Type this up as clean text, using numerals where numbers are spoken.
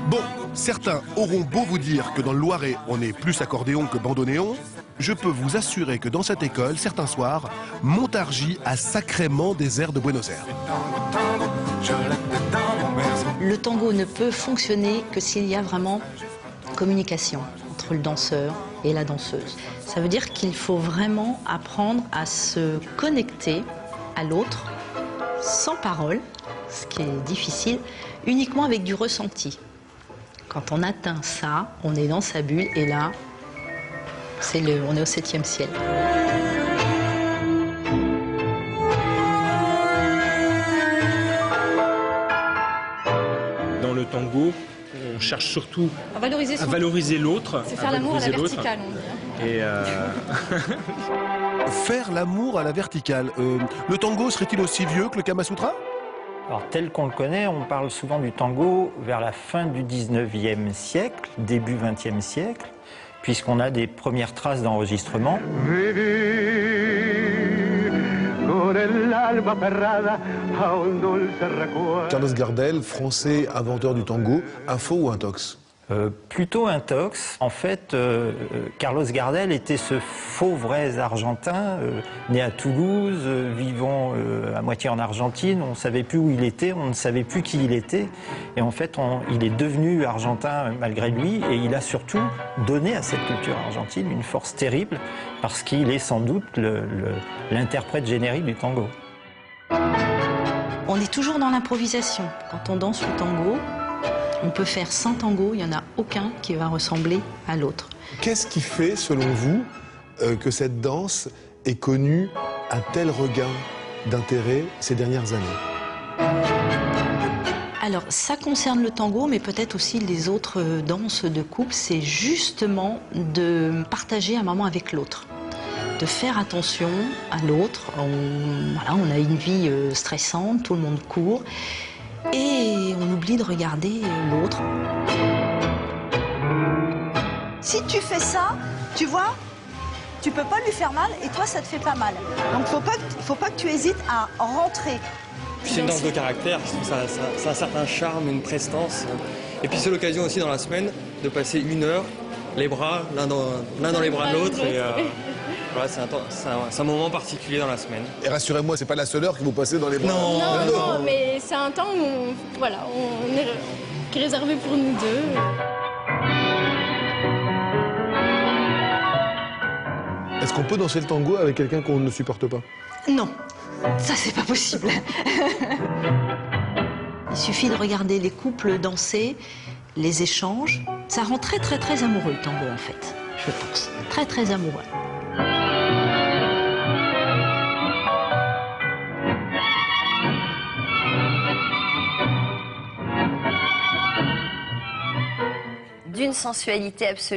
Bon, certains auront beau vous dire que dans le Loiret, on est plus accordéon que bandoneon, je peux vous assurer que dans cette école, certains soirs, Montargis a sacrément des airs de Buenos Aires. Le tango ne peut fonctionner que s'il y a vraiment communication entre le danseur et la danseuse. Ça veut dire qu'il faut vraiment apprendre à se connecter à l'autre sans parole, ce qui est difficile, uniquement avec du ressenti. Quand on atteint ça, on est dans sa bulle et là, on est au 7e ciel. Dans le tango, on cherche surtout à valoriser l'autre. C'est faire l'amour à la verticale, on dit. Et Faire l'amour à la verticale. Le tango serait-il aussi vieux que le Kama Sutra ? Alors, tel qu'on le connaît, on parle souvent du tango vers la fin du 19e siècle, début 20e siècle, puisqu'on a des premières traces d'enregistrement. Carlos Gardel, français inventeur du tango, un faux ou un tox? Plutôt un tox. En fait, Carlos Gardel était ce faux vrai argentin, né à Toulouse, vivant à moitié en Argentine. On ne savait plus où il était, on ne savait plus qui il était. Et en fait, il est devenu argentin malgré lui. Et il a surtout donné à cette culture argentine une force terrible, parce qu'il est sans doute l'interprète générique du tango. On est toujours dans l'improvisation. Quand on danse le tango, on peut faire 100 tangos, il n'y en a aucun qui va ressembler à l'autre. Qu'est-ce qui fait, selon vous, que cette danse ait connu un tel regain d'intérêt ces dernières années? Alors, ça concerne le tango, mais peut-être aussi les autres danses de couple, c'est justement de partager un moment avec l'autre. De faire attention à l'autre. On a une vie stressante, tout le monde court. Et on oublie de regarder l'autre. Si tu fais ça, tu vois, tu peux pas lui faire mal et toi ça te fait pas mal. Donc faut pas que tu hésites à rentrer. C'est une danse de caractère, ça a un certain charme, une prestance. Et puis c'est l'occasion aussi dans la semaine de passer 1 heure, les bras, l'un dans les bras de l'autre. Voilà, c'est un moment particulier dans la semaine. Et rassurez-moi, c'est pas la seule heure que vous passez dans les bras. Non, mais c'est un temps où qui est réservé pour nous deux. Est-ce qu'on peut danser le tango avec quelqu'un qu'on ne supporte pas? Non, ça c'est pas possible. Il suffit de regarder les couples danser, les échanges. Ça rend très très très amoureux le tango en fait, je pense. Très très amoureux. D'une sensualité absolue.